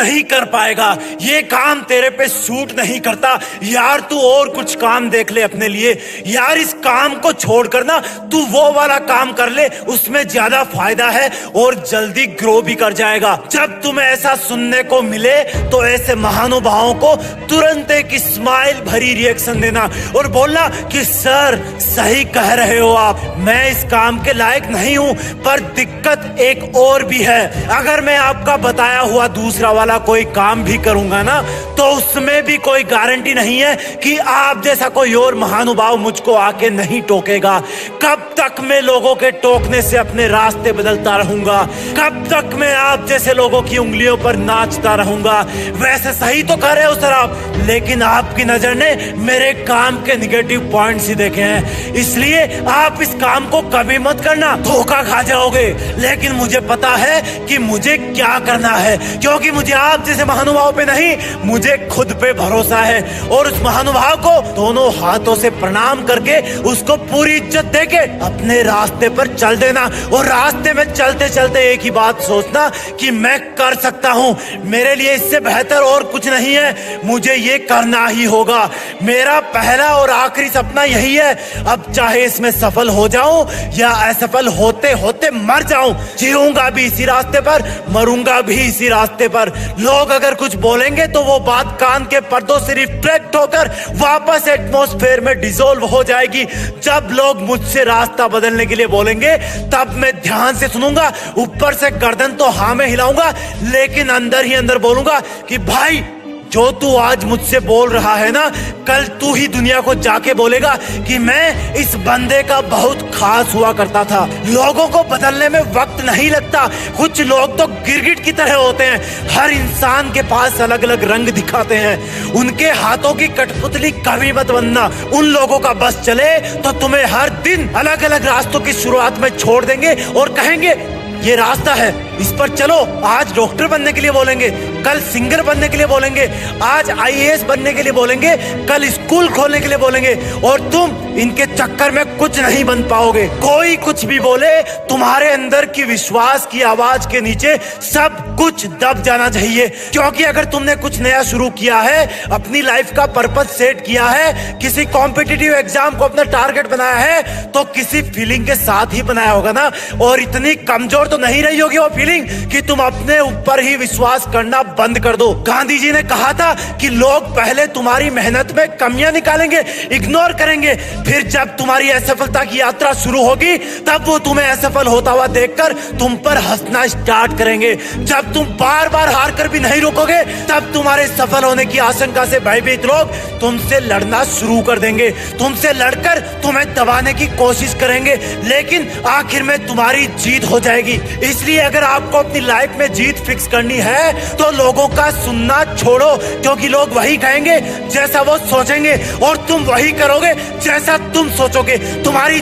नहीं कर पाएगा, ये काम तेरे पे सूट नहीं करता यार, तू और कुछ काम देख ले अपने लिए यार, इस काम को छोड़कर ना तू वो वाला काम कर ले, उसमें ज्यादा फायदा है और जल्दी ग्रो भी कर जाएगा। जब तुम्हें ऐसा सुनने को मिले तो ऐसे महानुभावों को तुरंत एक स्माइल भरी रिएक्शन देना और बोलना कि सर सही कह रहे हो आप, मैं इस काम के लायक नहीं हूं, पर दिक्कत एक और भी है, अगर मैं आपका बताया हुआ दूसरा वाला कोई काम भी करूंगा ना तो उसमें भी कोई गारंटी नहीं है कि आप जैसा कोई और महानुभाव मुझको आके नहीं टोकेगा। कब तक मैं लोगों के टोकने से अपने रास्ते बदलता रहूंगा, कब तक मैं आप जैसे लोगों की उंगलियों पर नाचता रहूंगा। वैसे सही तो कर रहे हो सर आप, लेकिन आपकी नजर ने मेरे काम के निगेटिव पॉइंट्स ही देखे हैं, इसलिए आप इस काम को कभी मत करना, धोखा खा जाओगे। लेकिन मुझे पता है कि मुझे क्या करना है, क्योंकि मुझे आप जैसे महानुभाव पे नहीं, मुझे खुद पे भरोसा है। और उस महानुभाव को दोनों हाथों से प्रणाम करके उसको पूरी इज्जत देके अपने रास्ते पर चल देना और रास्ते में चलते चलते एक ही बात सोचना कि मैं कर सकता हूं, मेरे लिए इससे बेहतर और कुछ नहीं है, मुझे ये करना ही होगा। मेरा पहला और आखिरी सपना यही है, अब चाहे इसमें सफल हो जाऊं या असफल होते होते मर जाऊं, जीऊंगा भी इसी रास्ते पर, मरूंगा भी इसी रास्ते पर। लोग अगर कुछ बोलेंगे तो वो बात कान के पर्दों से रिफ्लेक्ट होकर वापस एटमॉस्फेयर में डिसॉल्व हो जाएगी। जब लोग मुझसे रास्ता बदलने के लिए बोलेंगे तब मैं ध्यान से सुनूंगा, ऊपर से गर्दन तो हाँ में हिलाऊंगा, लेकिन अंदर ही अंदर बोलूंगा कि भाई जो तू आज मुझसे बोल रहा है ना, कल तू ही दुनिया को जाके बोलेगा कि मैं इस बंदे का बहुत खास हुआ करता था। लोगों को बदलने में वक्त नहीं लगता, कुछ लोग तो गिरगिट की तरह होते हैं, हर इंसान के पास अलग अलग रंग दिखाते हैं, उनके हाथों की कठपुतली कभी मत बनना। उन लोगों का बस चले तो तुम्हें हर दिन अलग अलग रास्तों की शुरुआत में छोड़ देंगे और कहेंगे ये रास्ता है, इस पर चलो। आज डॉक्टर बनने के लिए बोलेंगे, कल सिंगर बनने के लिए बोलेंगे, आज आईएएस बनने के लिए बोलेंगे, कल स्कूल खोलने के लिए बोलेंगे, और तुम इनके चक्कर में कुछ नहीं बन पाओगे। कोई कुछ भी बोले, तुम्हारे अंदर की विश्वास की आवाज के नीचे सब कुछ दब जाना चाहिए, क्योंकि अगर तुमने कुछ नया शुरू किया है, अपनी लाइफ का पर्पस सेट किया है, किसी कॉम्पिटिटिव एग्जाम को अपना टारगेट बनाया है, तो किसी फीलिंग के साथ ही बनाया होगा ना, और इतनी कमजोर तो नहीं रही होगी वो फीलिंग कि तुम अपने ऊपर ही विश्वास करना बंद कर दो। गांधी जी ने कहा था कि लोग पहले तुम्हारी मेहनत में कमियां निकालेंगे, इग्नोर करेंगे, फिर जब तुम्हारी असफलता की यात्रा शुरू होगी तब वो तुम्हें असफल होता हुआ देखकर तुम पर हंसना स्टार्ट करेंगे। जब तुम बार बार हार कर भी नहीं रुकोगे तब तुम्हारे सफल होने की आशंका से भयभीत लोग तुमसे लड़ना शुरू कर देंगे, तुमसे लड़कर तुम्हें दबाने की कोशिश करेंगे, लेकिन आखिर में तुम्हारी जीत हो जाएगी। इसलिए अगर आपको अपनी लाइफ में जीत फिक्स करनी है तो लोगों का सुनना छोड़ो, क्योंकि लोग वही कहेंगे जैसा वो सोचेंगे और तुम वही करोगे जैसा तुम सोचोगे। तुम्हारी